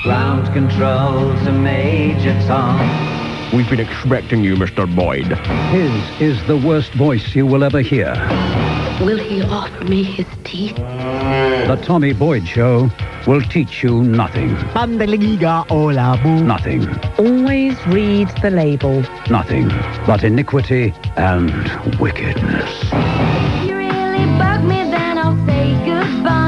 Ground control to Major Tom. We've been expecting you, Mr. Boyd. His is the worst voice you will ever hear. Will he offer me his teeth? The Tommy Boyds Show will teach you nothing. Nothing. Always read the label. Nothing but iniquity and wickedness. If you really bug me, then I'll say goodbye.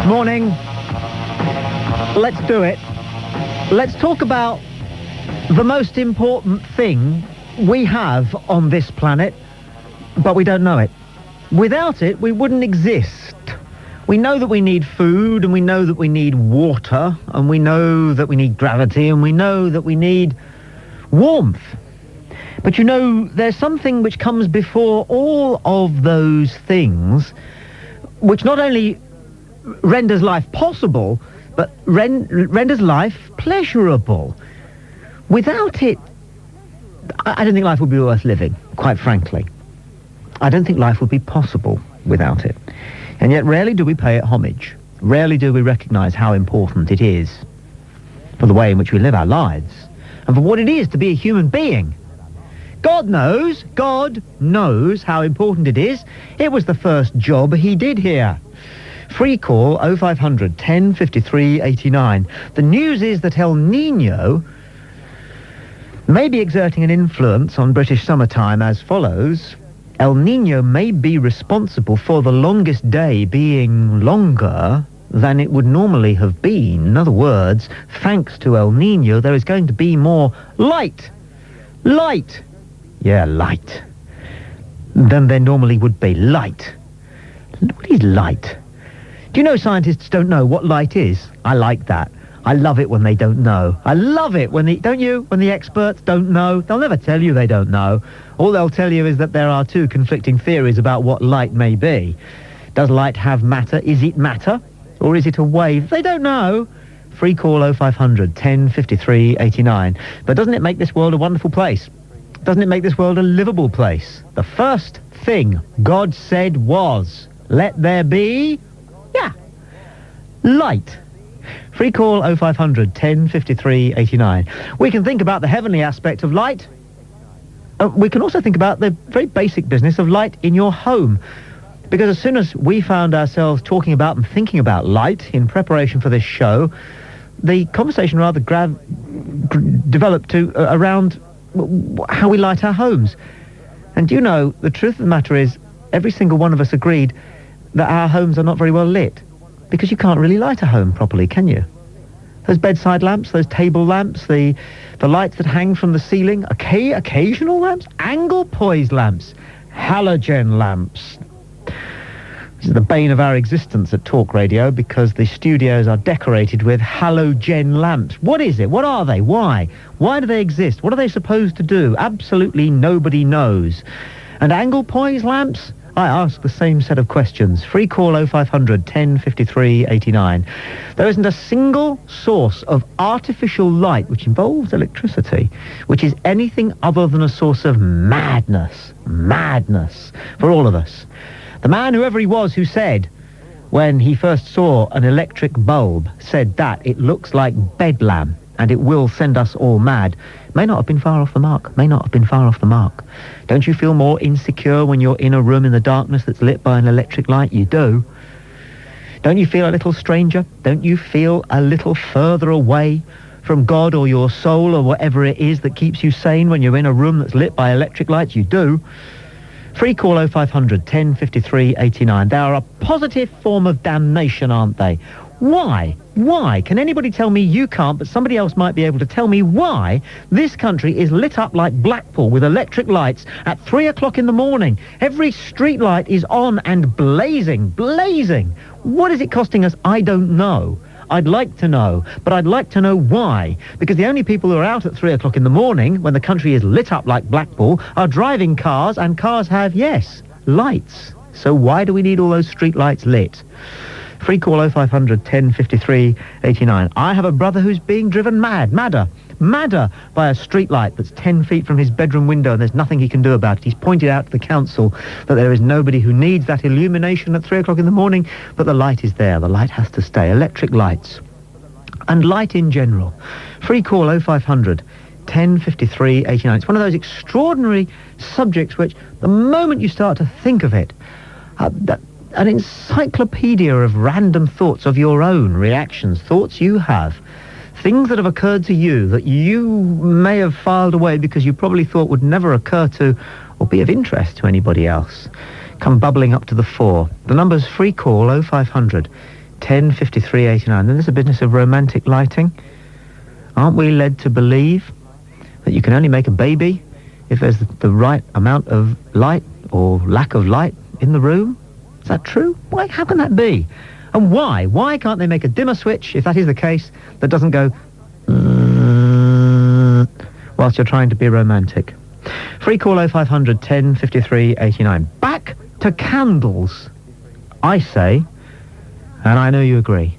Morning. Let's do it. Let's talk about the most important thing we have on this planet, but we don't know it. Without it, we wouldn't exist. We know that we need food, and we know that we need water, and we know that we need gravity, and we know that we need warmth. But you know, there's something which comes before all of those things, which not only renders life possible, but renders life pleasurable. Without it, I don't think life would be worth living, quite frankly. I don't think life would be possible without it. And yet rarely do we pay it homage. Rarely do we recognize how important it is for the way in which we live our lives and for what it is to be a human being. God knows how important it is. It was the first job he did here. Free call 0500 10 53 89. The news is that El Nino may be exerting an influence on British summertime as follows. El Nino may be responsible for the longest day being longer than it would normally have been. In other words, thanks to El Nino, there is going to be more light. Light. Yeah, light. Than there normally would be. Light. What is light? Do you know scientists don't know what light is? I like that. I love it when they don't know. I love it when don't you? When the experts don't know. They'll never tell you they don't know. All they'll tell you is that there are two conflicting theories about what light may be. Does light have matter? Is it matter? Or is it a wave? They don't know. Free call 0500 10 53 89. But doesn't it make this world a wonderful place? Doesn't it make this world a livable place? The first thing God said was, let there be... light. Free call 0500 10 53 89. We can think about the heavenly aspect of light. We can also think about the very basic business of light in your home. Because as soon as we found ourselves talking about and thinking about light in preparation for this show, the conversation rather developed to around how we light our homes. And you know, the truth of the matter is, every single one of us agreed that our homes are not very well lit. Because you can't really light a home properly, can you? Those bedside lamps, those table lamps, the lights that hang from the ceiling, occasional lamps, angle poised lamps, halogen lamps. This is the bane of our existence at Talk Radio because the studios are decorated with halogen lamps. What is it? What are they? Why? Why do they exist? What are they supposed to do? Absolutely nobody knows. And angle poised lamps? I ask the same set of questions. Free call 0500 10 53 89. There isn't a single source of artificial light which involves electricity, which is anything other than a source of madness for all of us. The man, whoever he was, who said, when he first saw an electric bulb, said that it looks like bedlam and it will send us all mad, may not have been far off the mark. Don't you feel more insecure when you're in a room in the darkness that's lit by an electric light? You do. Don't you feel a little stranger? Don't you feel a little further away from God or your soul or whatever it is that keeps you sane when you're in a room that's lit by electric lights? You do. Free call 0500 10 53 89. They are a positive form of damnation, aren't they? Why? Why? Can anybody tell me? You can't, but somebody else might be able to tell me why this country is lit up like Blackpool with electric lights at 3 o'clock in the morning. Every street light is on and blazing. What is it costing us? I don't know. I'd like to know, but I'd like to know why. Because the only people who are out at 3 o'clock in the morning, when the country is lit up like Blackpool, are driving cars, and cars have, yes, lights. So why do we need all those street lights lit? Free call 0500 10 53 89. I have a brother who's being driven madder madder by a street light that's 10 feet from his bedroom window and there's nothing he can do about it. He's pointed out to the council that there is nobody who needs that illumination at 3 o'clock in the morning, but the light is there. The light has to stay. Electric lights. And light in general. Free call 0500 1053 89. It's one of those extraordinary subjects which, the moment you start to think of it, an encyclopedia of random thoughts of your own reactions, thoughts you have, things that have occurred to you that you may have filed away because you probably thought would never occur to or be of interest to anybody else, come bubbling up to the fore. The number's free call 0500 1053 89. Then there's a business of romantic lighting. Aren't we led to believe that you can only make a baby if there's the right amount of light or lack of light in the room? Is that true? Why? How can that be? And why? Why can't they make a dimmer switch, if that is the case, that doesn't go whilst you're trying to be romantic? Free call 0500 1053 89. Back to candles, I say, and I know you agree.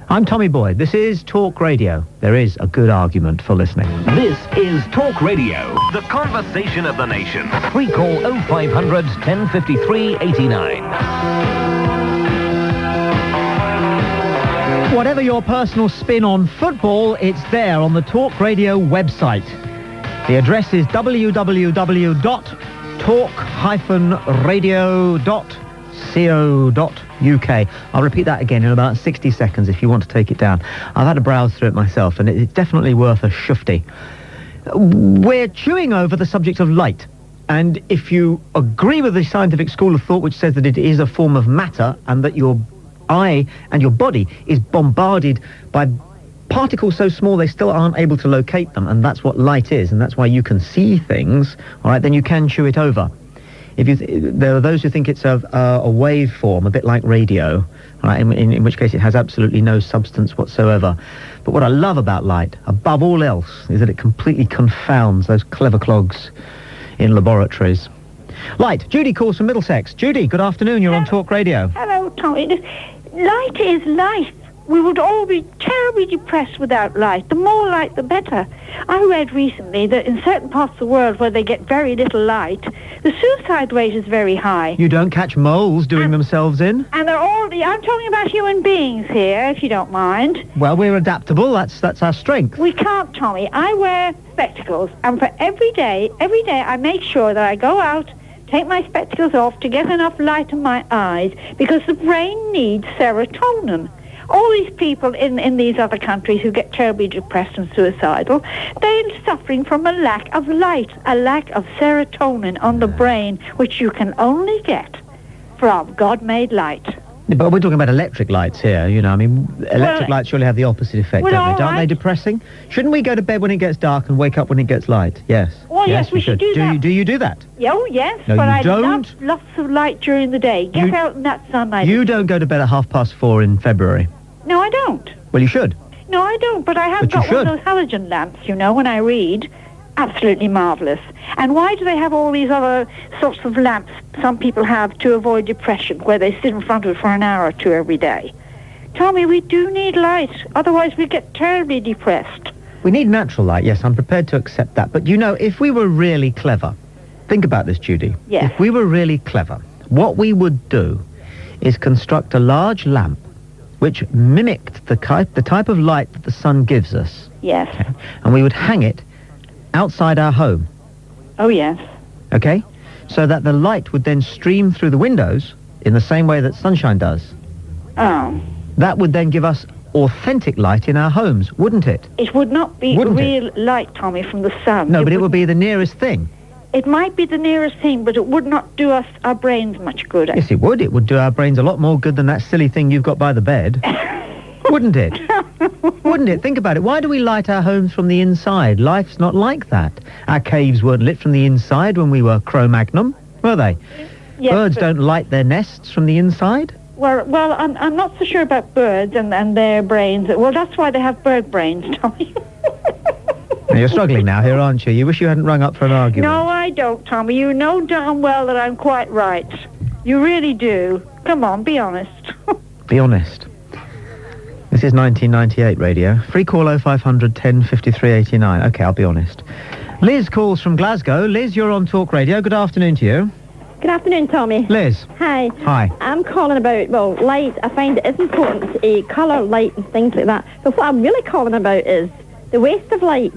I'm Tommy Boyd. This is Talk Radio. There is a good argument for listening. This is Talk Radio, the conversation of the nation. Free call 0500 1053 89. Whatever your personal spin on football, it's there on the Talk Radio website. The address is www.talk-radio.co.uk. I'll repeat that again in about 60 seconds if you want to take it down. I've had to browse through it myself, and it's definitely worth a shufty. We're chewing over the subject of light. And if you agree with the scientific school of thought which says that it is a form of matter and that your eye and your body is bombarded by particles so small they still aren't able to locate them, and that's what light is, and that's why you can see things, all right, then you can chew it over. There are those who think it's a waveform, a bit like radio, all right, in which case it has absolutely no substance whatsoever. But what I love about light, above all else, is that it completely confounds those clever clogs in laboratories. Light. Judy calls from Middlesex. Judy, good afternoon. You're on Talk Radio. Hello, Tommy. Light is life. We would all be terribly depressed without light. The more light, the better. I read recently that in certain parts of the world where they get very little light, the suicide rate is very high. You don't catch moles doing themselves in? And they're all... I'm talking about human beings here, if you don't mind. Well, we're adaptable. That's our strength. We can't, Tommy. I wear spectacles, and for every day, I make sure that I go out, take my spectacles off to get enough light in my eyes, because the brain needs serotonin. All these people in these other countries who get terribly depressed and suicidal, they're suffering from a lack of light, a lack of serotonin on the brain, which you can only get from God-made light. But we're talking about electric lights here, you know. I mean, electric lights surely have the opposite effect, don't they? Aren't they depressing? Shouldn't we go to bed when it gets dark and wake up when it gets light? Yes. Well, yes, we should do that. Do you do that? Oh, yes, No, but you I don't? love lots of light during the day. Get out in that sunlight. You don't go to bed at 4:30 in February. No, I don't. Well, you should. No, I don't, but I have got one of those halogen lamps, you know, when I read. Absolutely marvellous. And why do they have all these other sorts of lamps some people have to avoid depression, where they sit in front of it for an hour or two every day? Tommy, we do need light, otherwise we get terribly depressed. We need natural light, yes, I'm prepared to accept that. But, you know, if we were really clever, think about this, Judy. Yes. If we were really clever, what we would do is construct a large lamp which mimicked the type of light that the sun gives us. Yes. Okay? And we would hang it outside our home. Oh, yes. Okay? So that the light would then stream through the windows in the same way that sunshine does. Oh. That would then give us authentic light in our homes, wouldn't it? It would not be real light, Tommy, from the sun. No, but it would be the nearest thing. It might be the nearest thing, but it would not do us, our brains, much good. Yes, it would. It would do our brains a lot more good than that silly thing you've got by the bed. Wouldn't it? Wouldn't it? Think about it. Why do we light our homes from the inside? Life's not like that. Our caves weren't lit from the inside when we were Cro-Magnon, were they? Yes, Birds don't light their nests from the inside. Well, I'm not so sure about birds and their brains. Well, that's why they have bird brains, Tommy. Now, you're struggling now here, aren't you? You wish you hadn't rung up for an argument. No, I don't, Tommy. You know darn well that I'm quite right. You really do. Come on, be honest. Be honest. This is 1998 radio. Free call 0500 10 53 89. OK, I'll be honest. Liz calls from Glasgow. Liz, you're on Talk Radio. Good afternoon to you. Good afternoon, Tommy. Liz. Hi. Hi. I'm calling about, well, light. I find it is important, colour, light and things like that. But what I'm really calling about is the waste of light.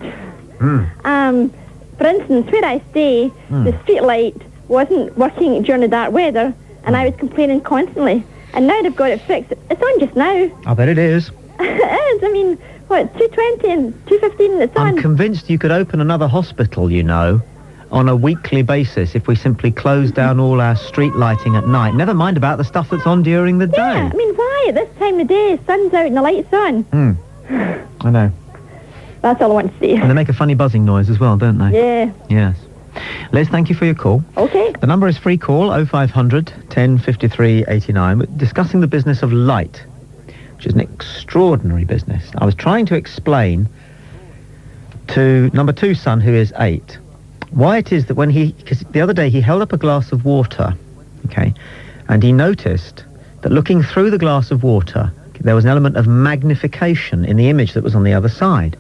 For instance, where I stay, the street light wasn't working during the dark weather, and I was complaining constantly. And now they've got it fixed. It's on just now. I bet it is. It is. I mean, what, 2:20 and 2:15 it's on. I'm convinced you could open another hospital, you know, on a weekly basis if we simply close down all our street lighting at night. Never mind about the stuff that's on during the day. Yeah, I mean, why at this time of day? Sun's out and the light's on. I know. That's all I want to say. And they make a funny buzzing noise as well, don't they? Yeah. Yes. Liz, thank you for your call. Okay. The number is free call 0500 10 53 89. We're discussing the business of light, which is an extraordinary business. I was trying to explain to number 2 son, who is 8, why it is that when because the other day he held up a glass of water, okay, and he noticed that looking through the glass of water, there was an element of magnification in the image that was on the other side.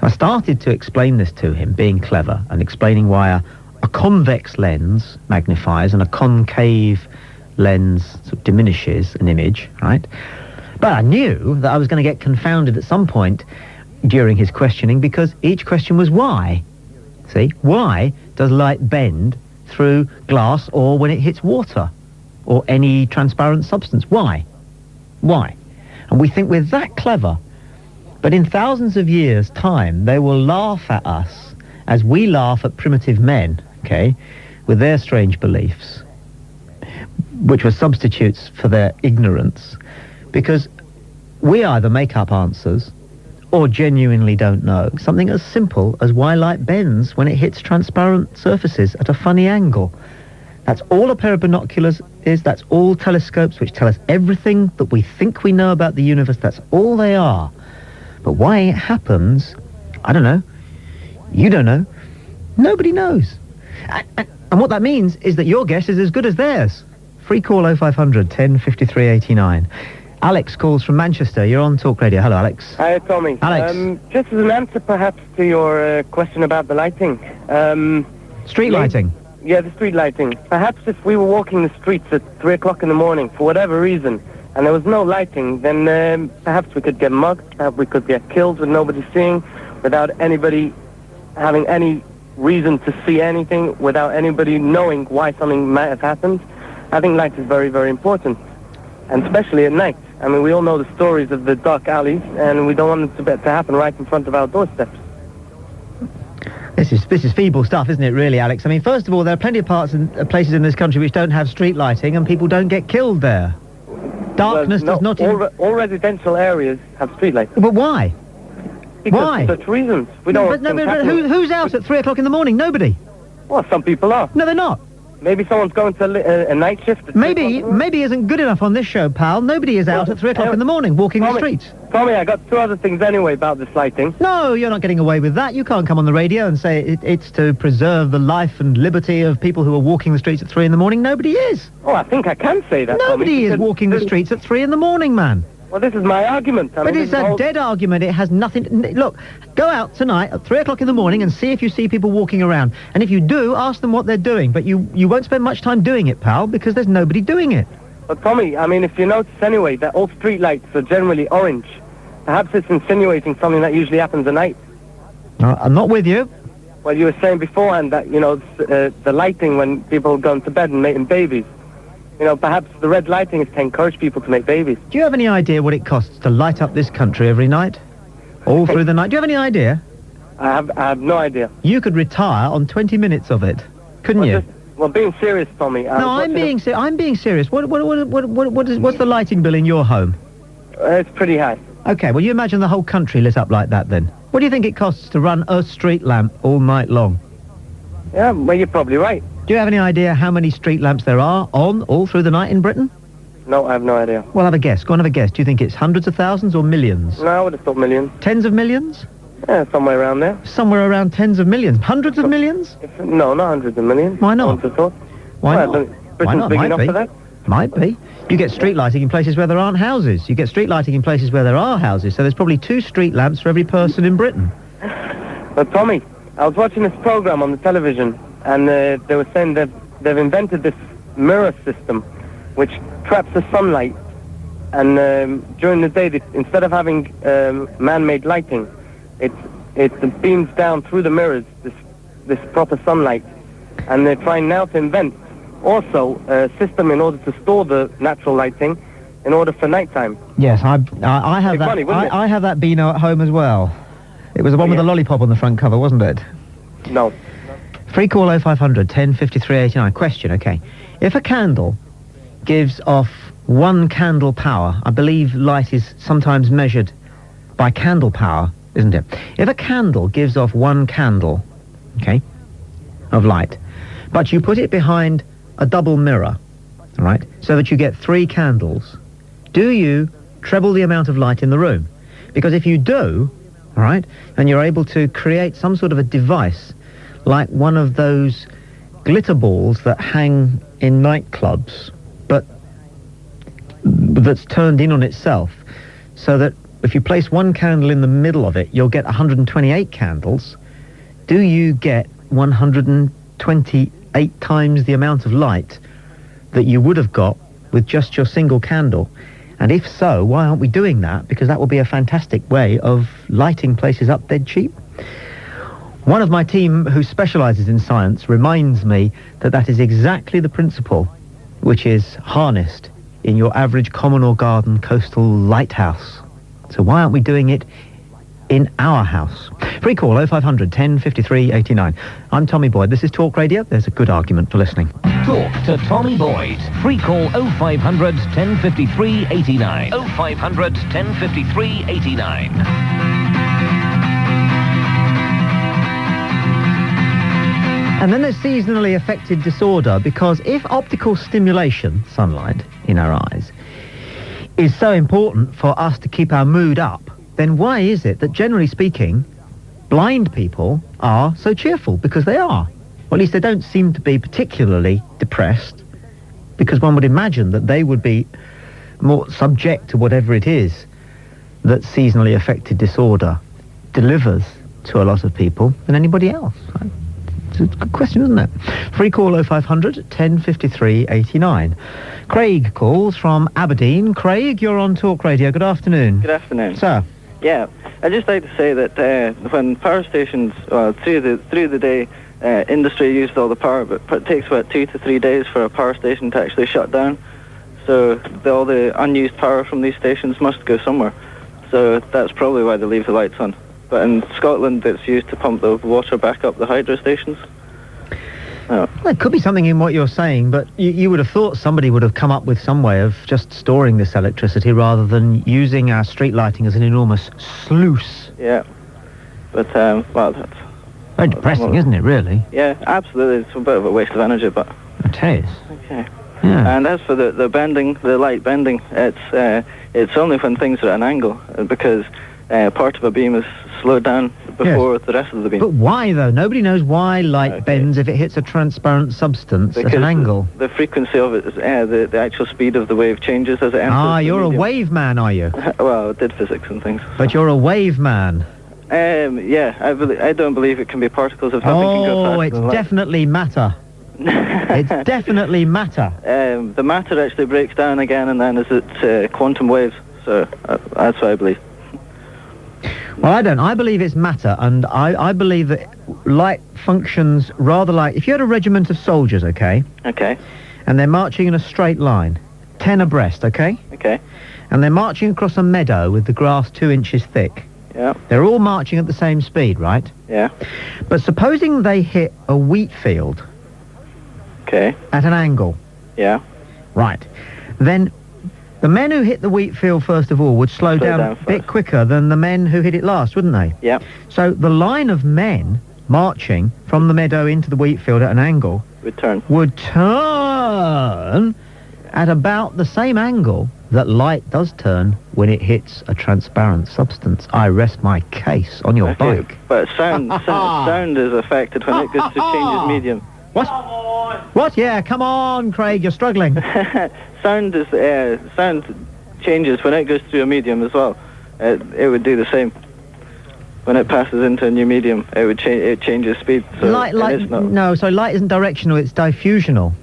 I started to explain this to him, being clever, and explaining why a convex lens magnifies and a concave lens sort of diminishes an image, right? But I knew that I was going to get confounded at some point during his questioning, because each question was why. See, why does light bend through glass or when it hits water or any transparent substance? Why? Why? And we think we're that clever. But in thousands of years' time, they will laugh at us as we laugh at primitive men, okay, with their strange beliefs, which were substitutes for their ignorance, because we either make up answers or genuinely don't know. Something as simple as why light bends when it hits transparent surfaces at a funny angle. That's all a pair of binoculars is. That's all telescopes, which tell us everything that we think we know about the universe. That's all they are. But why it happens, I don't know. You don't know. Nobody knows. And what that means is that your guess is as good as theirs. Free call 0500 10 53 89. Alex calls from Manchester. You're on Talk Radio. Hello, Alex. Hi, Tommy. Alex. Just as an answer, perhaps, to your question about the lighting. Street lighting? Yeah, the street lighting. Perhaps if we were walking the streets at 3 o'clock in the morning, for whatever reason, and there was no lighting, then perhaps we could get mugged, perhaps we could get killed with nobody seeing, without anybody having any reason to see anything, without anybody knowing why something might have happened. I think light is very, very important, and especially at night. I mean, we all know the stories of the dark alleys, and we don't want it to happen right in front of our doorsteps. This is feeble stuff, isn't it, really, Alex? I mean, first of all, there are plenty of places in this country which don't have street lighting, and people don't get killed there. Darkness does not... All residential areas have street lights. But why? Because why? of such reasons. We don't. But who's out at 3 o'clock in the morning? Nobody. Well, some people are. No, they're not. Maybe someone's going to a night shift. At maybe isn't good enough on this show, pal. Nobody is out at 3 o'clock in the morning walking the streets. Tommy, I got 2 other things anyway about this lighting. No, you're not getting away with that. You can't come on the radio and say it's to preserve the life and liberty of people who are walking the streets at 3 in the morning. Nobody is. Oh, I think I can say that, Nobody Tommy, is walking the streets at 3 in the morning, man. Well, this is my argument. But it's a dead argument. It has nothing... Look, go out tonight at 3 o'clock in the morning and see if you see people walking around. And if you do, ask them what they're doing. But you won't spend much time doing it, pal, because there's nobody doing it. But, Tommy, I mean, if you notice anyway that all street lights are generally orange, perhaps it's insinuating something that usually happens at night. No, I'm not with you. Well, you were saying beforehand that, you know, the lighting when people go to bed and making babies. You know, perhaps the red lighting is to encourage people to make babies. Do you have any idea what it costs to light up this country every night? All through the night? Do you have any idea? I have no idea. You could retire on 20 minutes of it, couldn't you? Well, being serious, Tommy. No, I'm being serious. What's the lighting bill in your home? It's pretty high. Okay, well, you imagine the whole country lit up like that then. What do you think it costs to run a street lamp all night long? Yeah, well, you're probably right. Do you have any idea how many street lamps there are on all through the night in Britain? No, I have no idea. Well, have a guess. Go on, have a guess. Do you think it's hundreds of thousands or millions? No, I would have thought millions. Tens of millions? Yeah, somewhere around there. Somewhere around tens of millions. Hundreds of millions? No, not hundreds of millions. Why not? I would have thought. Why well, not? Britain's big enough for that. Might be. You get street lighting in places where there aren't houses. You get street lighting in places where there are houses. So there's probably 2 street lamps for every person in Britain. But Tommy, I was watching this program on the television, and they were saying that they've invented this mirror system, which traps the sunlight. And during the day, instead of having man-made lighting, it beams down through the mirrors this proper sunlight. And they're trying now to invent also a system in order to store the natural lighting in order for nighttime. Yes, I have that. Funny, wouldn't it? I have that Beano at home as well. It was the one with the lollipop on the front cover, wasn't it? No. Free call 0500 10 53 89. Question, okay. If a candle gives off 1 candle power, I believe light is sometimes measured by candle power, isn't it? If a candle gives off 1 candle, okay, of light, but you put it behind a double mirror, all right, so that you get 3 candles, do you treble the amount of light in the room? Because if you do, all right, and you're able to create some sort of a device like one of those glitter balls that hang in nightclubs, but that's turned in on itself, so that if you place 1 candle in the middle of it, you'll get 128 candles. Do you get 128 times the amount of light that you would have got with just your single candle? And if so, why aren't we doing that? Because that would be a fantastic way of lighting places up dead cheap. One of my team who specialises in science reminds me that that is exactly the principle which is harnessed in your average common or garden coastal lighthouse. So why aren't we doing it in our house? Free call 0500 10 53 89. I'm Tommy Boyd. This is Talk Radio. There's a good argument for listening. Talk to Tommy Boyd. Free call 0500 10 53 89. 0500 10 53 89. And then there's seasonally affected disorder, because if optical stimulation, sunlight in our eyes, is so important for us to keep our mood up, then why is it that, generally speaking, blind people are so cheerful? Because they are. Or at least they don't seem to be particularly depressed, because one would imagine that they would be more subject to whatever it is that seasonally affected disorder delivers to a lot of people than anybody else. It's a good question, isn't it? Free call 0500 10 53 89. Craig calls from Aberdeen. Craig, you're on Talk Radio. Good afternoon. Good afternoon. Sir. Yeah, I'd just like to say that when power stations, through the day, industry used all the power, but it takes about 2 to 3 days for a power station to actually shut down. So all the unused power from these stations must go somewhere. So that's probably why they leave the lights on. But in Scotland, it's used to pump the water back up the hydro stations. Well, there could be something in what you're saying, but you would have thought somebody would have come up with some way of just storing this electricity rather than using our street lighting as an enormous sluice. Yeah. But, well, that's... Very depressing, isn't it, really? Yeah, absolutely. It's a bit of a waste of energy, but... It is. Okay. Yeah. And as for the bending, the light bending, it's only when things are at an angle, because part of a beam is slowed down before the rest of the beam. But why, though? Nobody knows why light bends if it hits a transparent substance at an angle. The frequency of it, is, the actual speed of the wave changes as it enters. Ah, the you're medium. a wave man, are you? Well, I did physics and things. But you're a wave man. Yeah, I don't believe it can be particles if nothing can go faster it's than light. definitely matter. It's definitely matter. The matter actually breaks down again and then is it quantum waves. So that's what I believe. Well, I don't. I believe it's matter, and I believe that light functions rather like... If you had a regiment of soldiers, okay? Okay. And they're marching in a straight line, 10 abreast, okay? Okay. And they're marching across a meadow with the grass 2 inches thick. Yeah. They're all marching at the same speed, right? Yeah. But supposing they hit a wheat field... Okay. At an angle. Yeah. Right. Then... The men who hit the wheat field first of all would slow down a bit quicker than the men who hit it last, wouldn't they? Yeah. So the line of men marching from the meadow into the wheat field at an angle would turn at about the same angle that light does turn when it hits a transparent substance. I rest my case on your bike. But sound is affected when it goes through changes medium. What? What? Yeah, come on, Craig, you're struggling. Sound changes when it goes through a medium as well. It would do the same. When it passes into a new medium, it changes speed. So Light, no, sorry, light isn't directional, it's diffusional.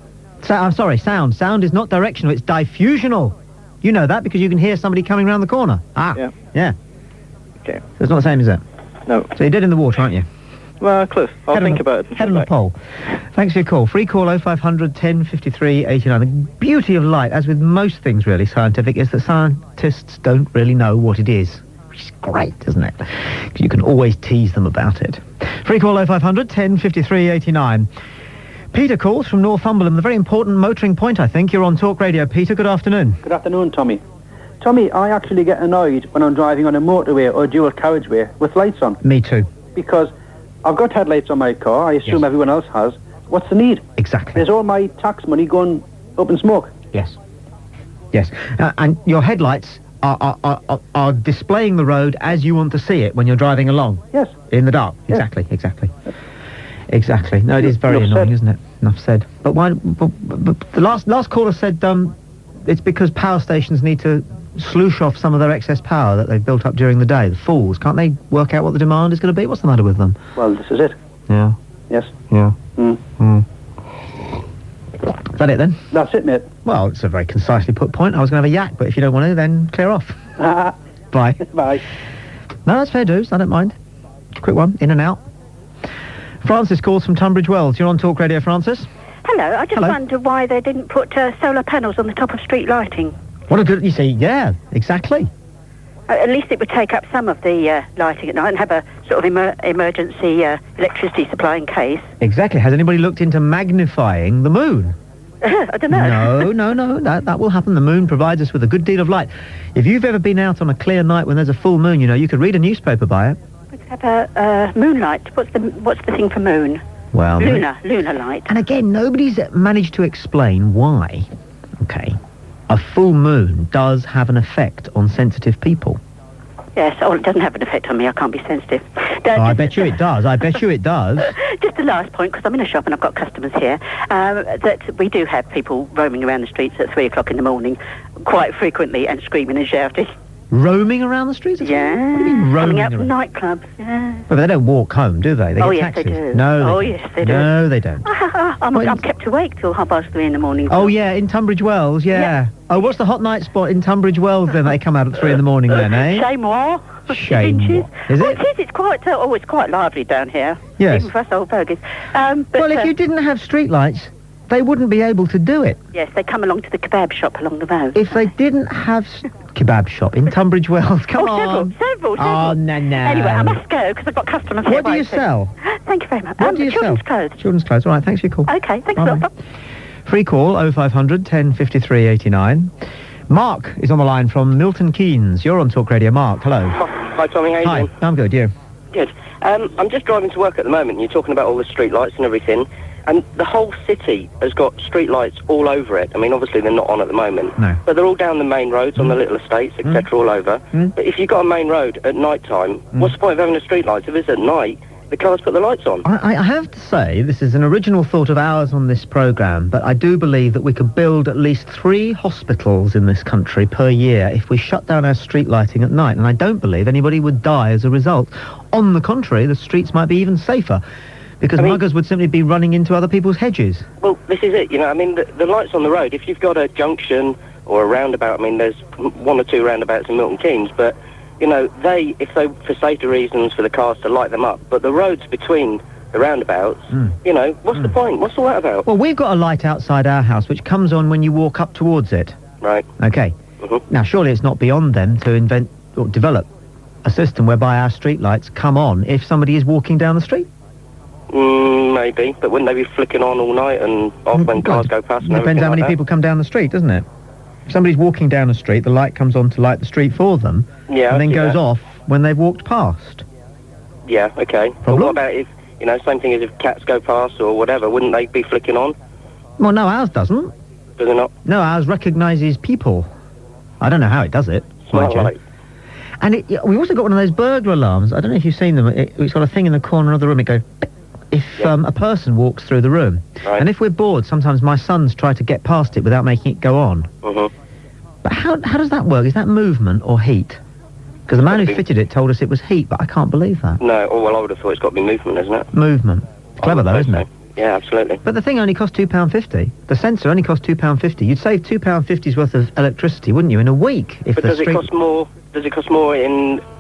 I'm sorry, sound. Sound is not directional, it's diffusional. You know that because you can hear somebody coming around the corner. Ah, yeah. Okay. So it's not the same, is it? No. So you're dead in the water, aren't you? Well, close. I'll think about it. Head on the pole. Thanks for your call. Free call 0500 1053 89. The beauty of light, as with most things really scientific, is that scientists don't really know what it is. Which is great, isn't it? 'Cause you can always tease them about it. Free call 0500 1053 89. Peter calls from Northumberland, the very important motoring point, I think. You're on Talk Radio. Peter, good afternoon. Good afternoon, Tommy. Tommy, I actually get annoyed when I'm driving on a motorway or dual carriageway with lights on. Me too. Because I've got headlights on my car, I assume everyone else has. What's the need? Exactly. There's all my tax money going up in smoke. Yes. Yes. And your headlights are displaying the road as you want to see it when you're driving along. Yes. In the dark. Yes. Exactly. No, it is very annoying, isn't it? Enough said. But why? But the last caller said it's because power stations need to sloosh off some of their excess power that they've built up during the day. The fools. Can't they work out what the demand is going to be? What's the matter with them? Well, this is it. Yeah. Yes. Yeah. Mm. Is that it then? That's it, mate. Well, it's a very concisely put point. I was going to have a yak, but if you don't want to, then clear off. Bye. Bye. No, that's fair dues. I don't mind. Quick one. In and out. Francis calls from Tunbridge Wells. You're on Talk Radio, Francis. Hello. I just wonder why they didn't put solar panels on the top of street lighting. What a good... You see, yeah, exactly. At least it would take up some of the lighting at night and have a sort of emergency electricity supply in case. Exactly. Has anybody looked into magnifying the moon? I don't know. No. That will happen. The moon provides us with a good deal of light. If you've ever been out on a clear night when there's a full moon, you know, you could read a newspaper by it. Let's have a moonlight. What's the thing for moon? Well... Lunar light. And again, nobody's managed to explain why, okay, a full moon does have an effect on sensitive people. Yes, it doesn't have an effect on me. I can't be sensitive. I bet you it does. Just the last point, because I'm in a shop and I've got customers here, that we do have people roaming around the streets at 3 o'clock in the morning quite frequently and screaming and shouting. Roaming around the streets? Yeah. What do you mean roaming coming out from around? nightclubs, yeah. Well, they don't walk home, do they? They get yes, taxis. they do. No. Yes, they do. No, they don't. I'm kept awake till 3:30 in the morning. Oh, yeah, in Tunbridge Wells, yeah. Oh, what's the hot night spot in Tunbridge Wells then? They come out at 3 in the morning then, eh? Shame-more. Shame-more. Is it? It's quite, it's quite lively down here. Yes. Even for us old bogies. Well, if you didn't have streetlights, they wouldn't be able to do it. Yes, they come along to the kebab shop along the road. If they didn't have kebab shop in Tunbridge Wells, come on. Several. Oh, no. Anyway, I must go because I've got customers here. What do you sell? Thank you very much. What do you children's sell? Clothes. Children's clothes. All right, thanks for your call. Okay, thanks a lot. Free call 0500 1053 89. Mark is on the line from Milton Keynes. You're on Talk Radio. Mark, hello. Hi, Tommy. How you doing? I'm good. You? Good. I'm just driving to work at the moment. You're talking about all the street lights and everything. And the whole city has got street lights all over it. I mean, obviously they're not on at the moment. No. But they're all down the main roads on the little estates, etc., all over. But if you've got a main road at night time, what's the point of having a street light? If it's at night, the cars put the lights on. I have to say, this is an original thought of ours on this programme, but I do believe that we could build at least 3 hospitals in this country per year if we shut down our street lighting at night, and I don't believe anybody would die as a result. On the contrary, the streets might be even safer, because muggers would simply be running into other people's hedges. Well, this is it, you know, I mean, the lights on the road, if you've got a junction or a roundabout, I mean, there's 1 or 2 roundabouts in Milton Keynes, but you know, if they, for safety reasons, for the cars to light them up, but the roads between the roundabouts, you know, what's the point? What's all that about? Well, we've got a light outside our house which comes on when you walk up towards it. Right. Okay. Now, surely it's not beyond them to invent or develop a system whereby our street lights come on if somebody is walking down the street? Maybe, but wouldn't they be flicking on all night and off when cars go past and Depends how many people come down the street, doesn't it? If somebody's walking down the street, the light comes on to light the street for them, and then goes off when they've walked past. Yeah, okay. But what about if, you know, same thing as if cats go past or whatever, wouldn't they be flicking on? Well, no, ours doesn't. Does it not? No, ours recognises people. I don't know how it does it. Smart light. And we also got one of those burglar alarms. I don't know if you've seen them. It's got a thing in the corner of the room. It goes... if a person walks through the room. Right. And if we're bored, sometimes my sons try to get past it without making it go on. Mm-hmm. But how does that work? Is that movement or heat? Because the man who fitted it told us it was heat, but I can't believe that. No, well, I would have thought it's got to be movement, isn't it? Movement. Clever though, isn't it? Yeah, absolutely. But the thing only costs £2.50. The sensor only costs £2.50. You'd save £2.50's worth of electricity, wouldn't you, in a week? If But the does it cost more? Does it cost more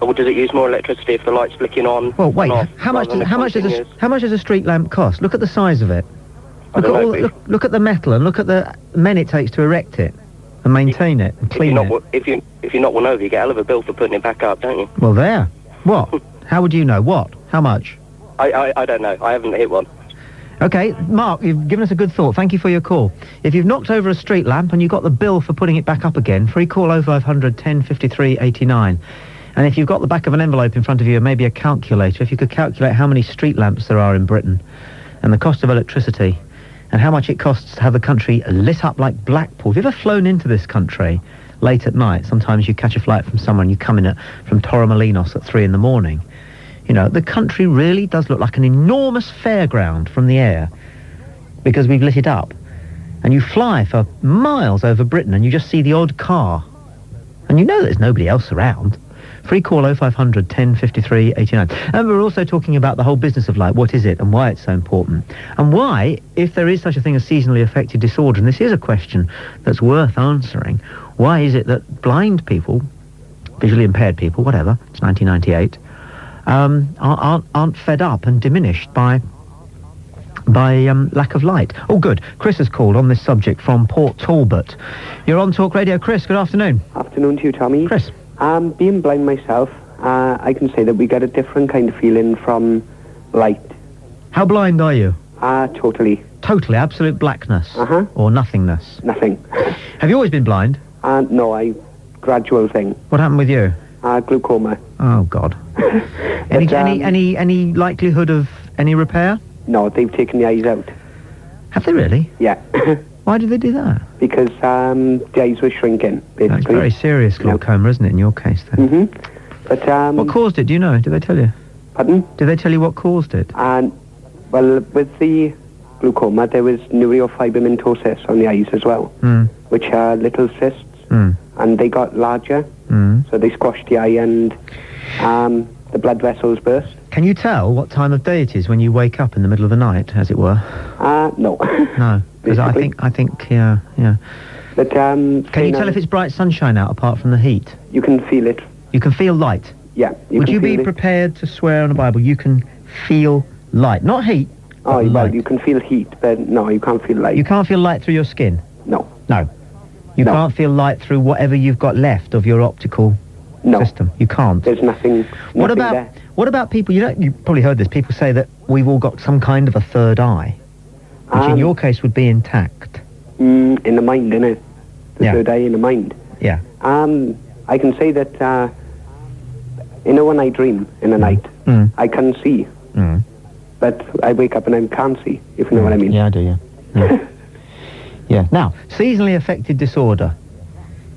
or does it use more electricity if the light's flicking on? Well, wait. and off, How much rather does than how much does a street lamp cost? Look at the size of it. I don't know, Look at the metal and look at the men it takes to erect it and maintain it and clean it. If you're not one over, you get a hell of a bill for putting it back up, don't you? Well, there. What? How would you know? What? How much? I don't know. I haven't hit one. Okay, Mark, you've given us a good thought. Thank you for your call. If you've knocked over a street lamp and you got the bill for putting it back up again, free call 0500 1053 89. And if you've got the back of an envelope in front of you and maybe a calculator, if you could calculate how many street lamps there are in Britain and the cost of electricity and how much it costs to have the country lit up like Blackpool. Have you ever flown into this country late at night? Sometimes you catch a flight from somewhere and you come in from Torremolinos at 3 a.m. You know, the country really does look like an enormous fairground from the air because we've lit it up. And you fly for miles over Britain and you just see the odd car. And you know there's nobody else around. Free call 0500 1053 89. And we're also talking about the whole business of light. What is it and why it's so important? And why, if there is such a thing as seasonally affected disorder, and this is a question that's worth answering, why is it that blind people, visually impaired people, whatever, it's 1998, aren't fed up and diminished by lack of light? Oh, good. Chris has called on this subject from Port Talbot. You're on Talk Radio. Chris, good afternoon. Afternoon to you, Tommy. Chris. Being blind myself, I can say that we get a different kind of feeling from light. How blind are you? Totally. Totally, absolute blackness? Uh-huh. Or nothingness? Nothing. Have you always been blind? No, gradual thing. What happened with you? Glaucoma. Oh, God. Any likelihood of any repair? No, they've taken the eyes out. Have they really? Yeah. Why did they do that? Because the eyes were shrinking, basically. That's very serious glaucoma, isn't it, in your case, then? Mm-hmm. But, what caused it, do you know? Did they tell you? Pardon? Did they tell you what caused it? Well, with the glaucoma, there was neurofibromatosis on the eyes as well, which are little cysts, and they got larger, so they squashed the eye and the blood vessels burst. Can you tell what time of day it is when you wake up in the middle of the night, as it were? No. No, because I think, yeah. But, can you tell if it's bright sunshine out, apart from the heat? You can feel it. You can feel light? Yeah. Would you be prepared to swear on the Bible you can feel light? Not heat, Oh, well, light. you can feel heat, but no, you can't feel light. You can't feel light through your skin? No. No. You can't feel light through whatever you've got left of your optical system? You can't? There's nothing there. What about people, you probably heard this, people say that we've all got some kind of a third eye, which in your case would be intact. In the mind, innit? The third eye in the mind. Yeah. I can say that, when I dream in the night, I can see. But I wake up and I can't see, if you know what I mean. Yeah, I do, yeah. Yeah. Now, seasonally affected disorder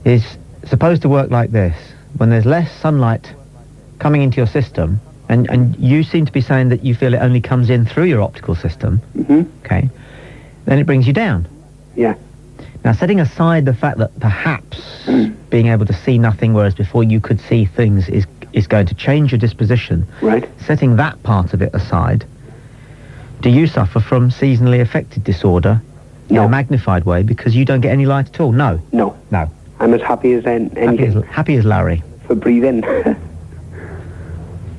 is supposed to work like this. When there's less sunlight coming into your system, and you seem to be saying that you feel it only comes in through your optical system, okay, then it brings you down. Yeah. Now, setting aside the fact that perhaps being able to see nothing, whereas before you could see things, is going to change your disposition. Right. Setting that part of it aside, do you suffer from seasonally affected disorder in a magnified way because you don't get any light at all? No. No. No. I'm as happy as anything. Happy as Larry. For breathing.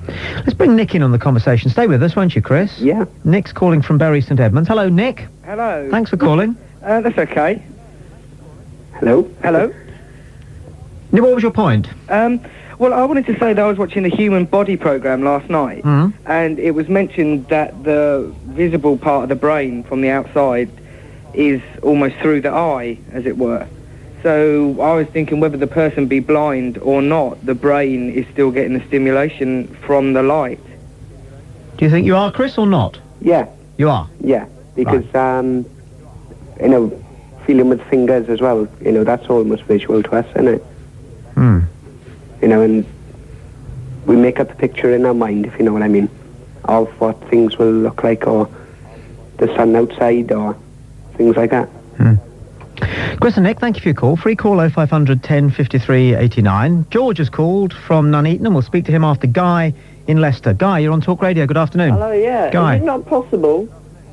Let's bring Nick in on the conversation. Stay with us, won't you, Chris? Yeah. Nick's calling from Bury St Edmunds. Hello, Nick. Hello. Thanks for calling. That's okay. Hello. Hello. Nick, what was your point? Well, I wanted to say that I was watching the Human Body programme last night, and it was mentioned that the visible part of the brain from the outside is almost through the eye, as it were. So I was thinking whether the person be blind or not, the brain is still getting the stimulation from the light. Do you think you are, Chris, or not? Yeah. You are? Yeah, because, feeling with fingers as well, that's almost visual to us, isn't it? Hmm. And we make up a picture in our mind, if you know what I mean. of what things will look like, or the sun outside, or things like that. Chris and Nick, thank you for your call. Free call 0500 10 53 89. George has called from Nuneaton, and we'll speak to him after Guy in Leicester. Guy, you're on Talk Radio. Good afternoon. Hello, yeah. Guy. Is it not possible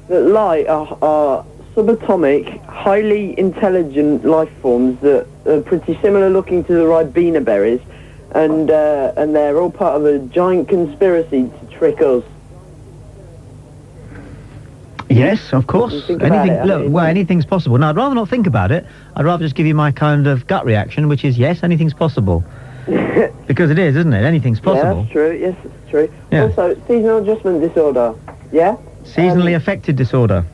that light are subatomic, highly intelligent life forms that are pretty similar looking to the Ribena berries, and they're all part of a giant conspiracy to trick us? Yes, of course. Think about Anything. it, Look, well, anything's possible. Now, I'd rather not think about it. I'd rather just give you my kind of gut reaction, which is yes, anything's possible. Because it is, isn't it? Anything's possible. Yeah, that's true. Yes, it's true. Yeah. Also, seasonal adjustment disorder. Yeah? Seasonally affected disorder.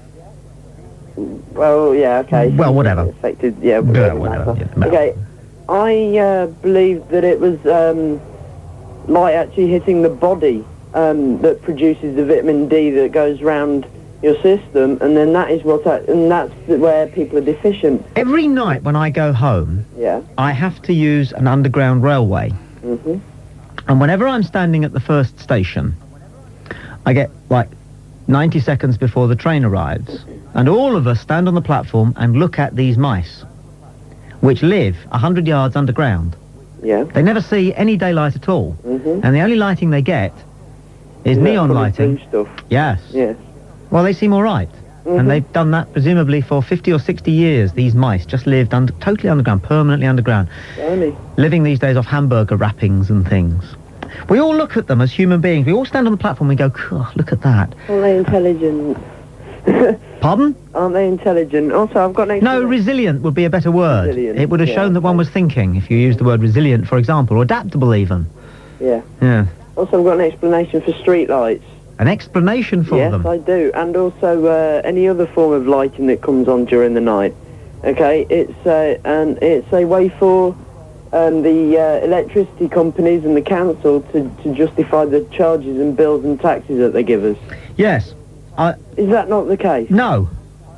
Well, yeah, okay. Well, whatever. Affected, yeah, whatever. Yeah, Okay, I believe that it was light actually hitting the body that produces the vitamin D that goes round your system, and then that is and that's where people are deficient. Every night when I go home, Yeah. I have to use an underground railway. Mhm. And whenever I'm standing at the first station, I get, 90 seconds before the train arrives, and all of us stand on the platform and look at these mice, which live 100 yards underground. Yeah. They never see any daylight at all. Mhm. And the only lighting they get is Is that neon probably lighting. blue stuff? Yes. Yes. Well, they seem all right. Mhm. And they've done that presumably for 50 or 60 years. These mice just lived totally underground, permanently underground, Blimey. living these days off hamburger wrappings and things. We all look at them as human beings. We all stand on the platform and go, "God, look at that." Aren't they intelligent? Pardon? Aren't they intelligent? Also, I've got an No, resilient would be a better word. Resilient, It would have yeah, shown that one was thinking, if you used the word resilient, for example, or adaptable even. Yeah. Yeah. Also, I've got an explanation for street lights. An explanation for Yes, them. I do. And also any other form of lighting that comes on during the night. Okay, it's a way for the electricity companies and the council to justify the charges and bills and taxes that they give us. Yes. Is that not the case? No,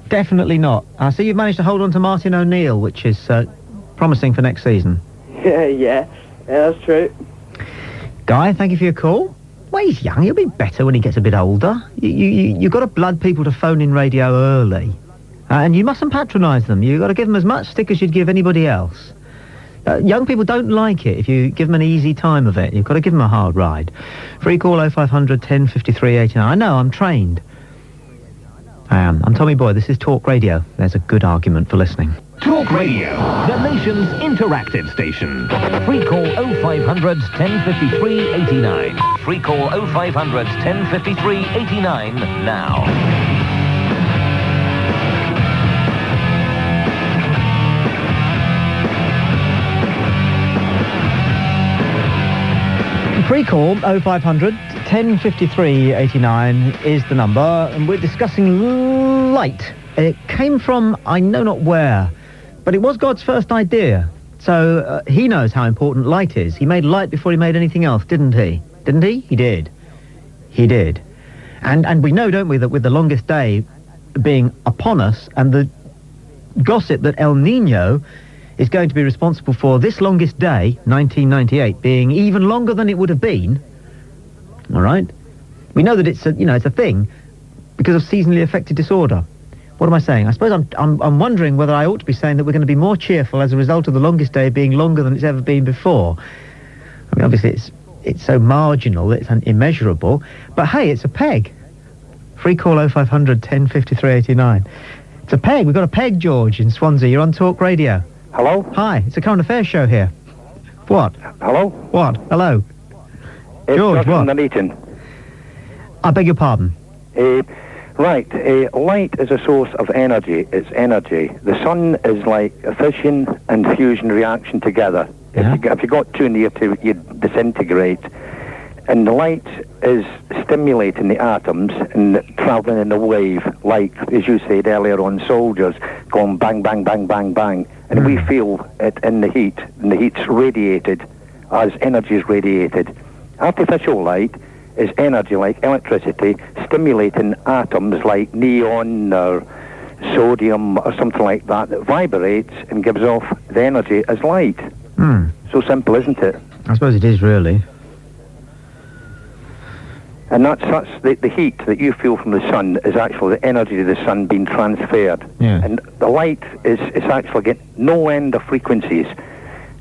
definitely not. I see you've managed to hold on to Martin O'Neill, which is promising for next season. Yeah, that's true. Guy, thank you for your call. Well, he's young. He'll be better when he gets a bit older. You've got to blood people to phone in radio early. And you mustn't patronise them. You've got to give them as much stick as you'd give anybody else. Young people don't like it if you give them an easy time of it. You've got to give them a hard ride. Free call 0500 10 53 89. I know, I'm trained. I am. I'm Tommy Boyd. This is Talk Radio. There's a good argument for listening. Talk Radio, the nation's interactive station. Free call 0500 1053 89. Free call 0500 1053 89 now. Free call 0500 1053 89 is the number, and we're discussing light. It came from I know not where, but it was God's first idea. So he knows how important light is. He made light before he made anything else, didn't he? Didn't he? He did. He did. And we know, don't we, that with the longest day being upon us, and the gossip that El Nino is going to be responsible for this longest day, 1998, being even longer than it would have been. All right? We know that it's a thing because of seasonally affected disorder. What am I saying? I suppose I'm wondering whether I ought to be saying that we're going to be more cheerful as a result of the longest day being longer than it's ever been before. I mean, obviously it's so marginal, it's immeasurable, but hey, it's a peg. Free call 0500 10 53 89. It's a peg. We've got a peg, George, in Swansea. You're on Talk Radio. Hello? Hi, it's a current affairs show here. What? Hello? What? Hello? It's George, what? Nuneaton. I beg your pardon. Light is a source of energy. It's energy. The sun is like a fission and fusion reaction together. Yeah. If you got too near to it, you'd disintegrate. And the light is stimulating the atoms and travelling in a wave, like, as you said earlier on, soldiers going bang, bang, bang, bang, bang. And we feel it in the heat, and the heat's radiated as energy is radiated. Artificial light is energy like electricity, stimulating atoms like neon or sodium or something like that vibrates and gives off the energy as light. So simple, isn't it? I suppose it is, really. And that's the heat that you feel from the sun is actually the energy of the sun being transferred. Yeah. And the light is actually getting no end of frequencies.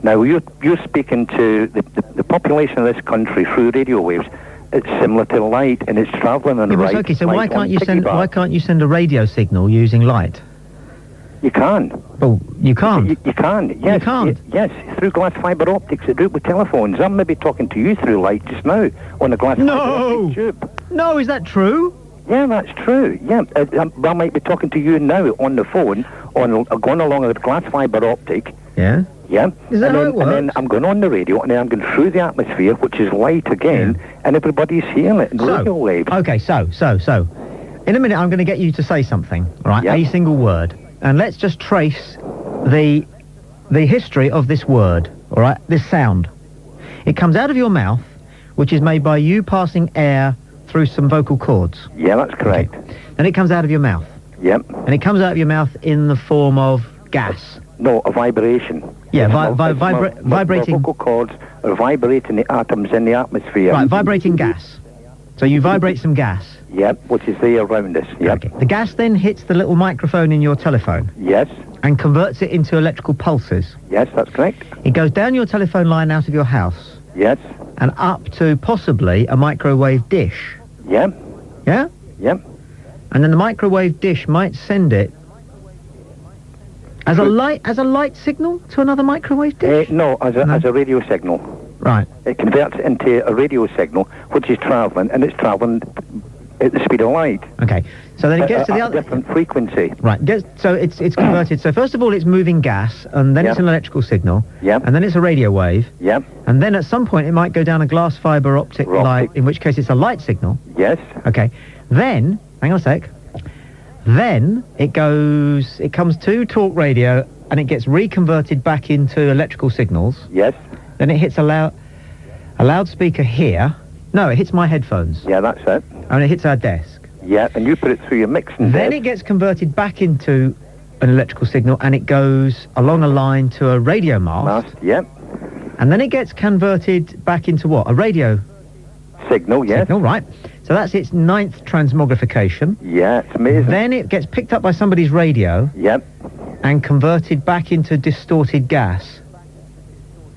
Now, you're speaking to the population of this country through radio waves. It's similar to light, and it's travelling on Yeah, but okay, so why can't you send a radio signal using light? You can. Well, you can't. You can. Yes. You can't. Yes, through glass fibre optics. They do it with telephones. I'm maybe talking to you through light just now on a glass fibre optic tube. No, is that true? Yeah, that's true. Yeah, I might be talking to you now on the phone, going along with glass fibre optic. Yeah. Yeah. Is that how it works? And then I'm going on the radio, and then I'm going through the atmosphere, which is light again, and everybody's hearing it in radio waves. Okay, so. In a minute, I'm going to get you to say something, all right? Yeah. A single word. And let's just trace the history of this word, all right? This sound. It comes out of your mouth, which is made by you passing air through some vocal cords. Yeah, that's correct. Okay. Then it comes out of your mouth. Yep. And it comes out of your mouth in the form of gas. No, a vibration. Yeah, vibrating. vibrating. Vocal cords are vibrating the atoms in the atmosphere. Right, vibrating gas. So you vibrate some gas. Yep, which is there around us. Yep. Okay. The gas then hits the little microphone in your telephone. Yes. And converts it into electrical pulses. Yes, that's correct. It goes down your telephone line out of your house. Yes. And up to possibly a microwave dish. Yeah. Yeah? Yep. And then the microwave dish might send it as a light signal to another microwave dish? No, as a radio signal. Right. It converts it into a radio signal, which is travelling, and it's travelling at the speed of light. Okay. So then it gets to the other different frequency. Right. So it's converted. So first of all, it's moving gas, and then it's an electrical signal. Yeah. And then it's a radio wave. Yeah. And then at some point, it might go down a glass fibre optic light, in which case it's a light signal. Yes. Okay. Then, hang on a sec. Then it comes to talk radio, and it gets reconverted back into electrical signals. Yes. Then it hits a loudspeaker here. No, it hits my headphones. Yeah, that's it. And it hits our desk. Yeah, and you put it through your mixing Then desk. it gets converted back into an electrical signal, and it goes along a line to a radio mast. Yep. And then it gets converted back into what? A radio signal, yes. Signal, right. So that's its 9th transmogrification. Yeah, it's amazing. Then it gets picked up by somebody's radio. Yep. And converted back into distorted gas.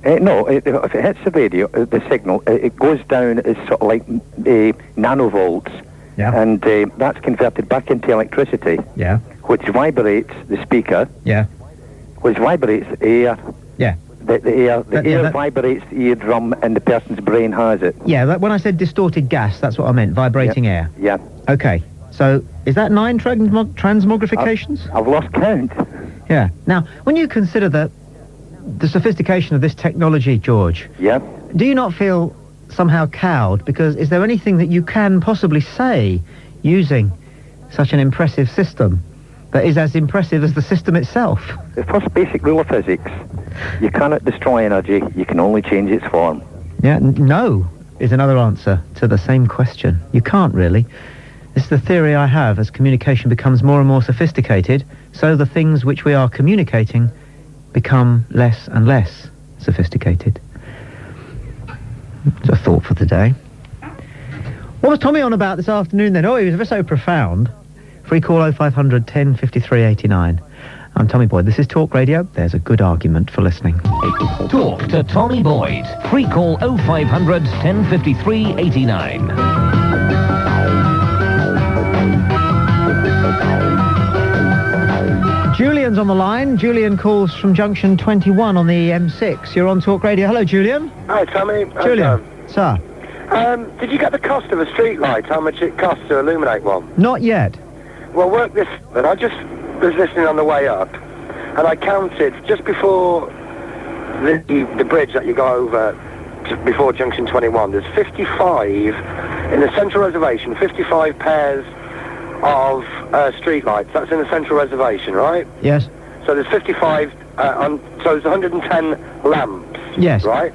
No, if it hits the radio, the signal, it goes down as sort of like nanovolts. Yeah. And that's converted back into electricity. Yeah. Which vibrates the speaker. Yeah. Which vibrates the air. Yeah. The air vibrates the eardrum, and the person's brain has it. Yeah, when I said distorted gas, that's what I meant, vibrating air. Yeah. Okay, so is that 9 transmogrifications? I've lost count. Yeah. Now, when you consider the sophistication of this technology, George, do you not feel somehow cowed? Because is there anything that you can possibly say using such an impressive system that is as impressive as the system itself? The first basic rule of physics, you cannot destroy energy, you can only change its form. Yeah, no is another answer to the same question. You can't really. This is the theory I have. As communication becomes more and more sophisticated, so the things which we are communicating become less and less sophisticated. It's a thought for today. What was Tommy on about this afternoon then? Oh, he was ever so profound. Free call 0500 10 53 89. I'm Tommy Boyd. This is Talk Radio. There's a good argument for listening. Talk to Tommy Boyd. Free call 0500 10 53 89. Julian's on the line. Julian calls from junction 21 on the M6. You're on Talk Radio. Hello, Julian. Hi, Tommy. Julian. Sir. Did you get the cost of a street light? How much it costs to illuminate one? Not yet. Well, work this. But I just was listening on the way up, and I counted just before the bridge that you go over before junction 21. There's 55 in the central reservation. 55 pairs of street lights. That's in the central reservation, right? Yes. So there's 55. So there's 110 lamps. Yes. Right.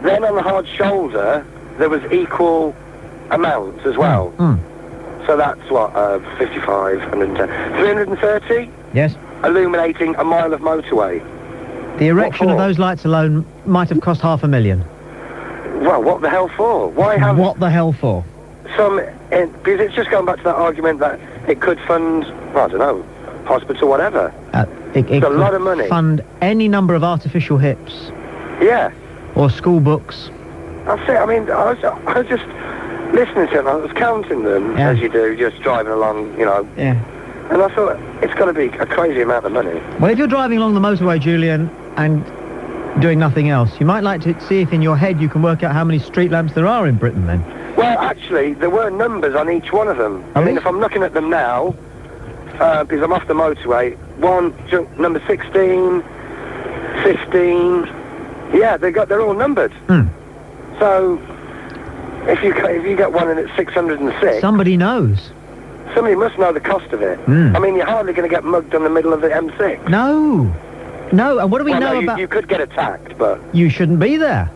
Then on the hard shoulder, there was equal amounts as well. So that's what, 55, 110. 330? Yes. Illuminating a mile of motorway. The erection of those lights alone might have cost $500,000. Well, what the hell for? Why have... What the hell for? some, because it's just going back to that argument that it could fund, well, I don't know, hospital, whatever. It It's a could lot of money. fund any number of artificial hips. Yeah. Or school books. That's it. I mean, I was just listening to them. I was counting them, as you do, just driving along, you know. Yeah. And I thought, it's got to be a crazy amount of money. Well, if you're driving along the motorway, Julian, and doing nothing else, you might like to see if in your head you can work out how many street lamps there are in Britain, then. Well, actually, there were numbers on each one of them. I mean, if I'm looking at them now, because I'm off the motorway, number 16, 15, yeah, they're all numbered. So, if you get one and it's 606... Somebody knows. Somebody must know the cost of it. I mean, you're hardly going to get mugged on the middle of the M6. No, and what do we know about... You could get attacked, but... You shouldn't be there.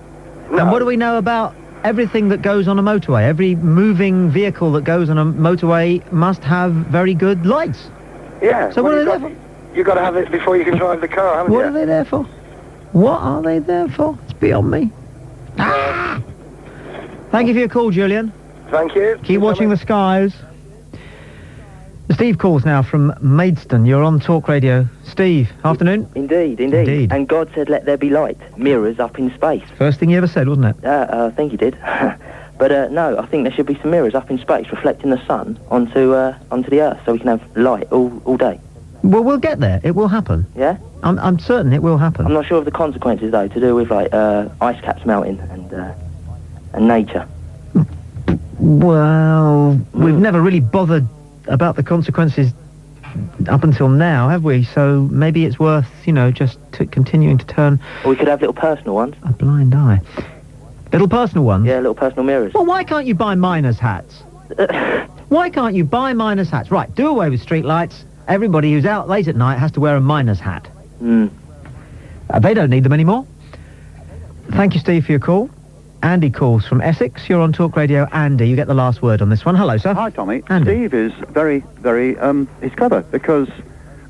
No. And what do we know about everything that goes on a motorway? Every moving vehicle that goes on a motorway must have very good lights. Yeah. So what are they there for? You've got to have it before you can drive the car, haven't you? What are they there for? What are they there for? It's beyond me. Thank you for your call, Julian. Thank you. Keep watching the skies. Steve calls now from Maidstone. You're on Talk Radio. Steve, afternoon. Indeed. And God said, let there be light, mirrors up in space. First thing you ever said, wasn't it? I think he did. But no, I think there should be some mirrors up in space reflecting the sun onto the Earth so we can have light all day. Well, we'll get there. It will happen. Yeah? I'm certain it will happen. I'm not sure of the consequences, though, to do with, like, ice caps melting and nature. Well, we've never really bothered about the consequences up until now, have we? So maybe it's worth, just continuing to turn... Or we could have little personal ones. A blind eye. Little personal ones? Yeah, little personal mirrors. Well, why can't you buy miners' hats? Why can't you buy miners' hats? Right, do away with street lights. Everybody who's out late at night has to wear a miner's hat. They don't need them anymore. Thank you, Steve, for your call. Andy calls from Essex. You're on Talk Radio. Andy, you get the last word on this one. Hello, sir. Hi, Tommy. Andy. Steve is very, he's clever, because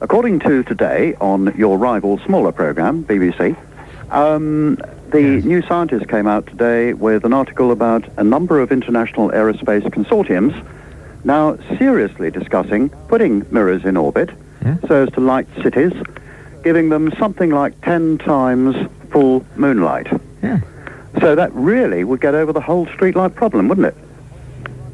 according to Today, on your rival smaller programme, BBC, the New Scientist came out today with an article about a number of international aerospace consortiums now seriously discussing putting mirrors in orbit so as to light cities, giving them something like 10 times full moonlight. Yeah. So that really would get over the whole streetlight problem, wouldn't it?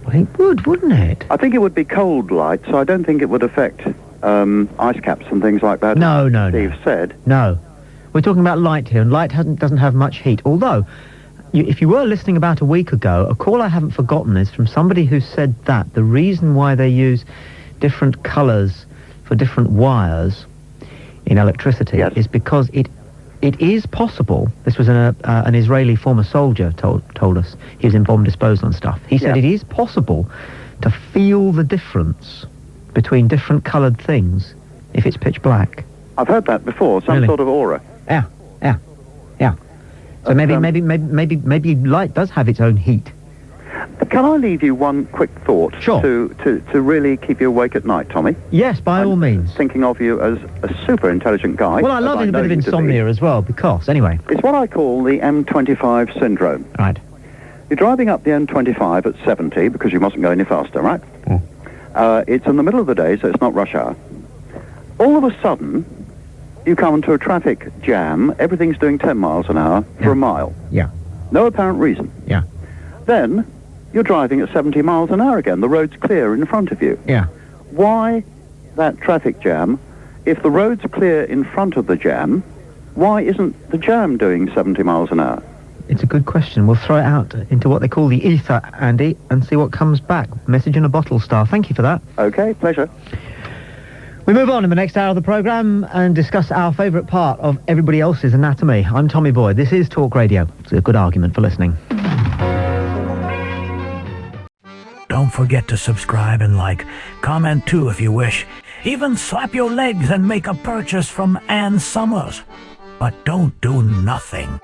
Well, it would, wouldn't it? I think it would be cold light, so I don't think it would affect ice caps and things like that. No. Steve said. No. We're talking about light here, and light doesn't have much heat. Although, if you were listening about a week ago, a call I haven't forgotten is from somebody who said that the reason why they use different colours for different wires in electricity is because it is possible. This was an Israeli former soldier told us. He was in bomb disposal and stuff. He said it is possible to feel the difference between different coloured things if it's pitch black. I've heard that before. Some sort of aura. Yeah. So maybe light does have its own heat. Can I leave you one quick thought? Sure. To really keep you awake at night, Tommy? Yes, by all means. Thinking of you as a super intelligent guy. Well, I love a bit of insomnia as well, because, anyway. It's what I call the M25 syndrome. Right. You're driving up the M25 at 70 because you mustn't go any faster, right? It's in the middle of the day, so it's not rush hour. All of a sudden, you come into a traffic jam. Everything's doing 10 miles an hour for a mile. Yeah. No apparent reason. Yeah. Then you're driving at 70 miles an hour again. The road's clear in front of you. Yeah. Why that traffic jam? If the road's clear in front of the jam, why isn't the jam doing 70 miles an hour? It's a good question. We'll throw it out into what they call the ether, Andy, and see what comes back. Message in a bottle style. Thank you for that. Okay, pleasure. We move on in the next hour of the programme and discuss our favourite part of everybody else's anatomy. I'm Tommy Boyd. This is Talk Radio. It's a good argument for listening. Don't forget to subscribe and like. Comment too if you wish. Even slap your legs and make a purchase from Ann Summers. But don't do nothing.